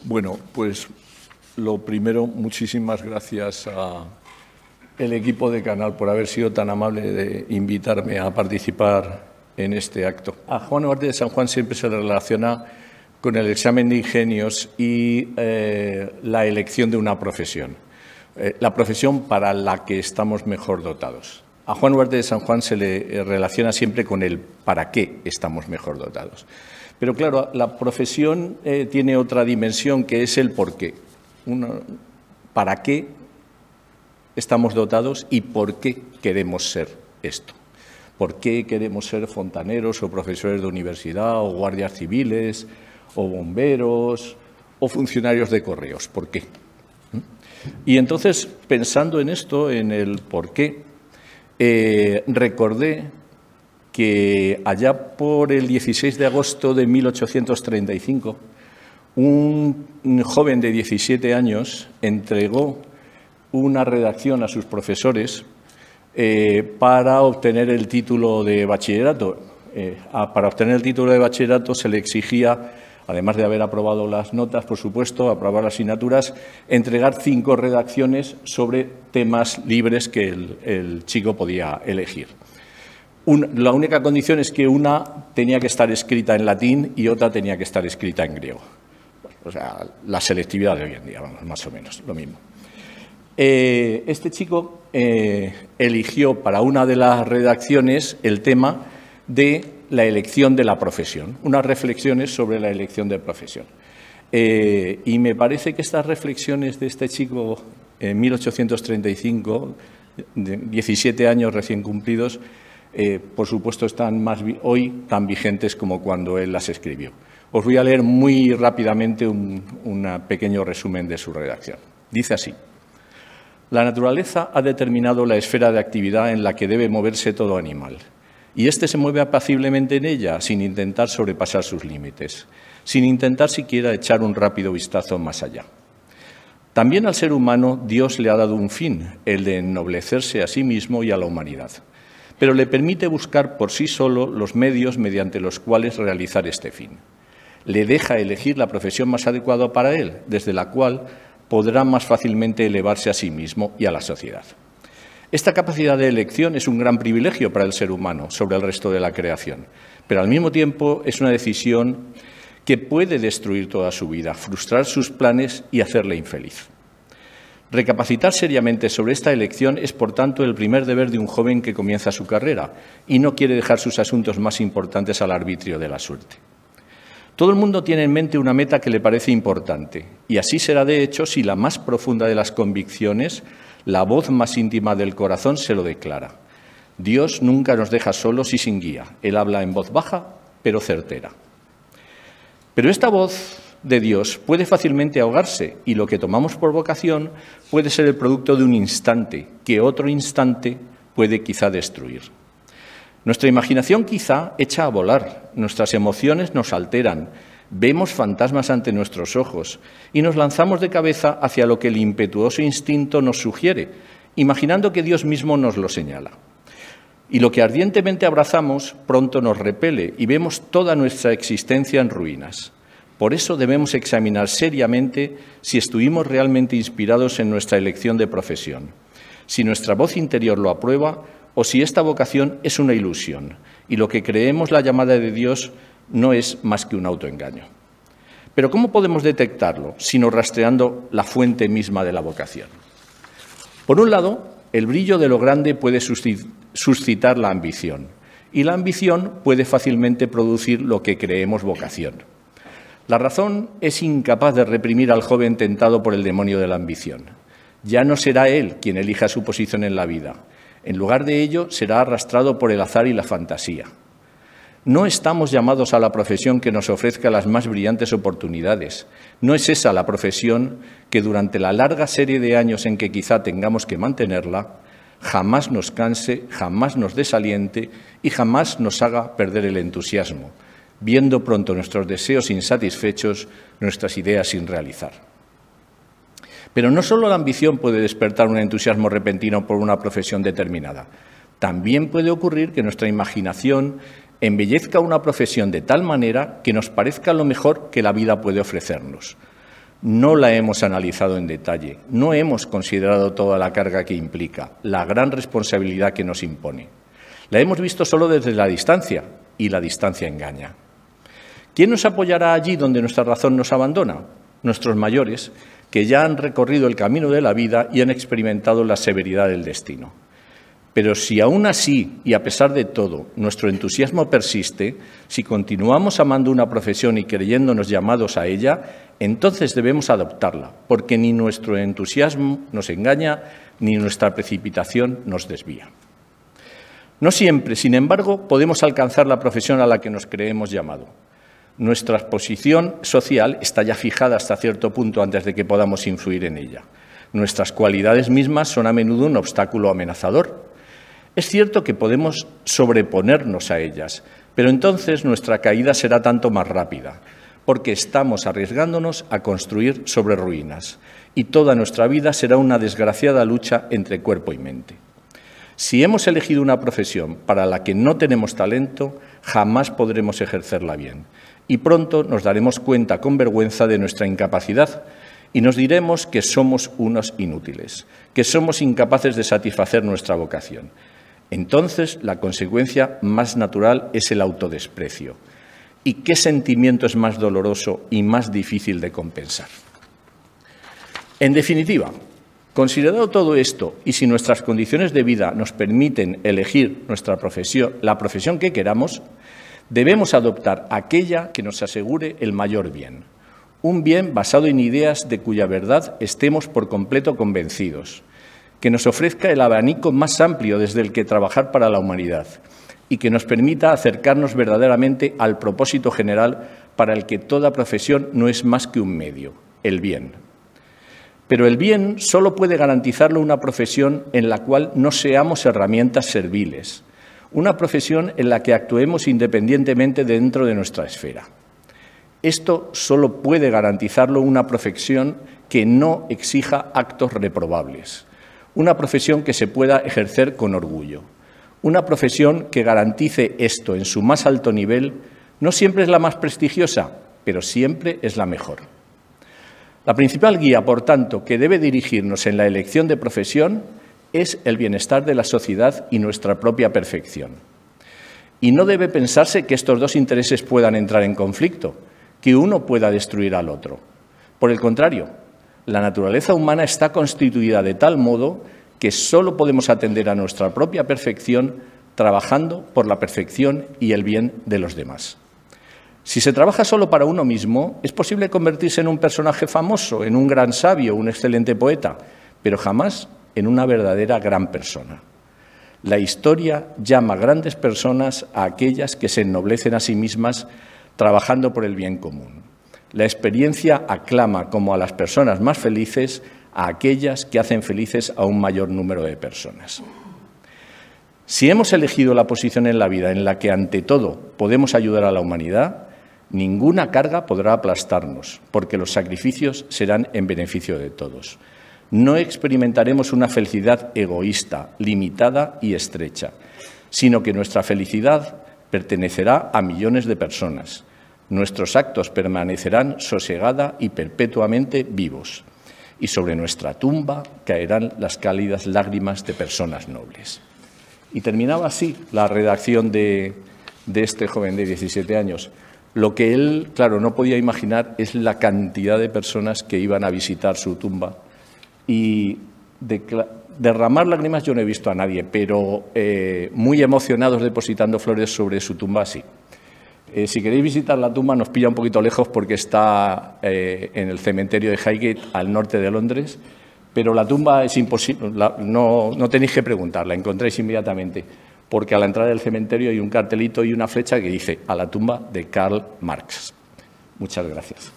Bueno, pues lo primero, muchísimas gracias al equipo de Canal por haber sido tan amable de invitarme a participar en este acto. A Juan Duarte de San Juan siempre se le relaciona con el examen de ingenios y la elección de una profesión, la profesión para la que estamos mejor dotados. A Juan Duarte de San Juan se le relaciona siempre con el para qué estamos mejor dotados. Pero claro, la profesión tiene otra dimensión que es el por qué. ¿Para qué estamos dotados y por qué queremos ser esto? ¿Por qué queremos ser fontaneros o profesores de universidad o guardias civiles o bomberos o funcionarios de correos? ¿Por qué? Y entonces, pensando en esto, en el por qué, recordé que allá por el 16 de agosto de 1835, un joven de 17 años entregó una redacción a sus profesores para obtener el título de bachillerato. Para obtener el título de bachillerato se le exigía, además de haber aprobado las notas, por supuesto, aprobar las asignaturas, entregar 5 redacciones sobre temas libres que el chico podía elegir. La única condición es que una tenía que estar escrita en latín y otra tenía que estar escrita en griego. O sea, la selectividad de hoy en día, vamos, más o menos, lo mismo. Este chico eligió para una de las redacciones el tema de la elección de la profesión, unas reflexiones sobre la elección de profesión. Y me parece que estas reflexiones de este chico en 1835, de 17 años recién cumplidos, por supuesto están hoy tan vigentes como cuando él las escribió. Os voy a leer muy rápidamente un pequeño resumen de su redacción. Dice así: la naturaleza ha determinado la esfera de actividad en la que debe moverse todo animal, y éste se mueve apaciblemente en ella sin intentar sobrepasar sus límites, sin intentar siquiera echar un rápido vistazo más allá. También al ser humano Dios le ha dado un fin, el de ennoblecerse a sí mismo y a la humanidad, pero le permite buscar por sí solo los medios mediante los cuales realizar este fin. Le deja elegir la profesión más adecuada para él, desde la cual podrá más fácilmente elevarse a sí mismo y a la sociedad. Esta capacidad de elección es un gran privilegio para el ser humano sobre el resto de la creación, pero al mismo tiempo es una decisión que puede destruir toda su vida, frustrar sus planes y hacerle infeliz. Recapacitar seriamente sobre esta elección es, por tanto, el primer deber de un joven que comienza su carrera y no quiere dejar sus asuntos más importantes al arbitrio de la suerte. Todo el mundo tiene en mente una meta que le parece importante, y así será de hecho si la más profunda de las convicciones, la voz más íntima del corazón, se lo declara. Dios nunca nos deja solos y sin guía. Él habla en voz baja, pero certera. Pero esta voz de Dios puede fácilmente ahogarse, y lo que tomamos por vocación puede ser el producto de un instante, que otro instante puede quizá destruir. Nuestra imaginación quizá echa a volar, nuestras emociones nos alteran, vemos fantasmas ante nuestros ojos y nos lanzamos de cabeza hacia lo que el impetuoso instinto nos sugiere, imaginando que Dios mismo nos lo señala. Y lo que ardientemente abrazamos pronto nos repele y vemos toda nuestra existencia en ruinas. Por eso debemos examinar seriamente si estuvimos realmente inspirados en nuestra elección de profesión, si nuestra voz interior lo aprueba o si esta vocación es una ilusión y lo que creemos la llamada de Dios no es más que un autoengaño. Pero ¿cómo podemos detectarlo sino rastreando la fuente misma de la vocación? Por un lado, el brillo de lo grande puede suscitar la ambición y la ambición puede fácilmente producir lo que creemos vocación. La razón es incapaz de reprimir al joven tentado por el demonio de la ambición. Ya no será él quien elija su posición en la vida. En lugar de ello, será arrastrado por el azar y la fantasía. No estamos llamados a la profesión que nos ofrezca las más brillantes oportunidades. No es esa la profesión que durante la larga serie de años en que quizá tengamos que mantenerla, jamás nos canse, jamás nos desaliente y jamás nos haga perder el entusiasmo, viendo pronto nuestros deseos insatisfechos, nuestras ideas sin realizar. Pero no solo la ambición puede despertar un entusiasmo repentino por una profesión determinada. También puede ocurrir que nuestra imaginación embellezca una profesión de tal manera que nos parezca lo mejor que la vida puede ofrecernos. No la hemos analizado en detalle, no hemos considerado toda la carga que implica, la gran responsabilidad que nos impone. La hemos visto solo desde la distancia, y la distancia engaña. ¿Quién nos apoyará allí donde nuestra razón nos abandona? Nuestros mayores, que ya han recorrido el camino de la vida y han experimentado la severidad del destino. Pero si aún así, y a pesar de todo, nuestro entusiasmo persiste, si continuamos amando una profesión y creyéndonos llamados a ella, entonces debemos adoptarla, porque ni nuestro entusiasmo nos engaña, ni nuestra precipitación nos desvía. No siempre, sin embargo, podemos alcanzar la profesión a la que nos creemos llamado. Nuestra posición social está ya fijada hasta cierto punto antes de que podamos influir en ella. Nuestras cualidades mismas son a menudo un obstáculo amenazador. Es cierto que podemos sobreponernos a ellas, pero entonces nuestra caída será tanto más rápida, porque estamos arriesgándonos a construir sobre ruinas, y toda nuestra vida será una desgraciada lucha entre cuerpo y mente. Si hemos elegido una profesión para la que no tenemos talento, jamás podremos ejercerla bien, y pronto nos daremos cuenta con vergüenza de nuestra incapacidad y nos diremos que somos unos inútiles, que somos incapaces de satisfacer nuestra vocación. Entonces, la consecuencia más natural es el autodesprecio. ¿Y qué sentimiento es más doloroso y más difícil de compensar? En definitiva, considerado todo esto, y si nuestras condiciones de vida nos permiten elegir nuestra profesión, la profesión que queramos, debemos adoptar aquella que nos asegure el mayor bien. Un bien basado en ideas de cuya verdad estemos por completo convencidos, que nos ofrezca el abanico más amplio desde el que trabajar para la humanidad y que nos permita acercarnos verdaderamente al propósito general para el que toda profesión no es más que un medio, el bien. Pero el bien solo puede garantizarlo una profesión en la cual no seamos herramientas serviles, una profesión en la que actuemos independientemente dentro de nuestra esfera. Esto solo puede garantizarlo una profesión que no exija actos reprobables, una profesión que se pueda ejercer con orgullo, una profesión que garantice esto en su más alto nivel. No siempre es la más prestigiosa, pero siempre es la mejor. La principal guía, por tanto, que debe dirigirnos en la elección de profesión es el bienestar de la sociedad y nuestra propia perfección. Y no debe pensarse que estos dos intereses puedan entrar en conflicto, que uno pueda destruir al otro. Por el contrario, la naturaleza humana está constituida de tal modo que solo podemos atender a nuestra propia perfección trabajando por la perfección y el bien de los demás. Si se trabaja solo para uno mismo, es posible convertirse en un personaje famoso, en un gran sabio, un excelente poeta, pero jamás en una verdadera gran persona. La historia llama grandes personas a aquellas que se ennoblecen a sí mismas trabajando por el bien común. La experiencia aclama como a las personas más felices a aquellas que hacen felices a un mayor número de personas. Si hemos elegido la posición en la vida en la que, ante todo, podemos ayudar a la humanidad, ninguna carga podrá aplastarnos, porque los sacrificios serán en beneficio de todos. No experimentaremos una felicidad egoísta, limitada y estrecha, sino que nuestra felicidad pertenecerá a millones de personas. Nuestros actos permanecerán sosegada y perpetuamente vivos, y sobre nuestra tumba caerán las cálidas lágrimas de personas nobles. Y terminaba así la redacción de este joven de 17 años. Lo que él, claro, no podía imaginar es la cantidad de personas que iban a visitar su tumba. Y derramar lágrimas yo no he visto a nadie, pero muy emocionados depositando flores sobre su tumba, sí. Si queréis visitar la tumba, nos pilla un poquito lejos porque está en el cementerio de Highgate, al norte de Londres, pero la tumba es imposible, no tenéis que preguntar, la encontráis inmediatamente, porque a la entrada del cementerio hay un cartelito y una flecha que dice: a la tumba de Karl Marx. Muchas gracias.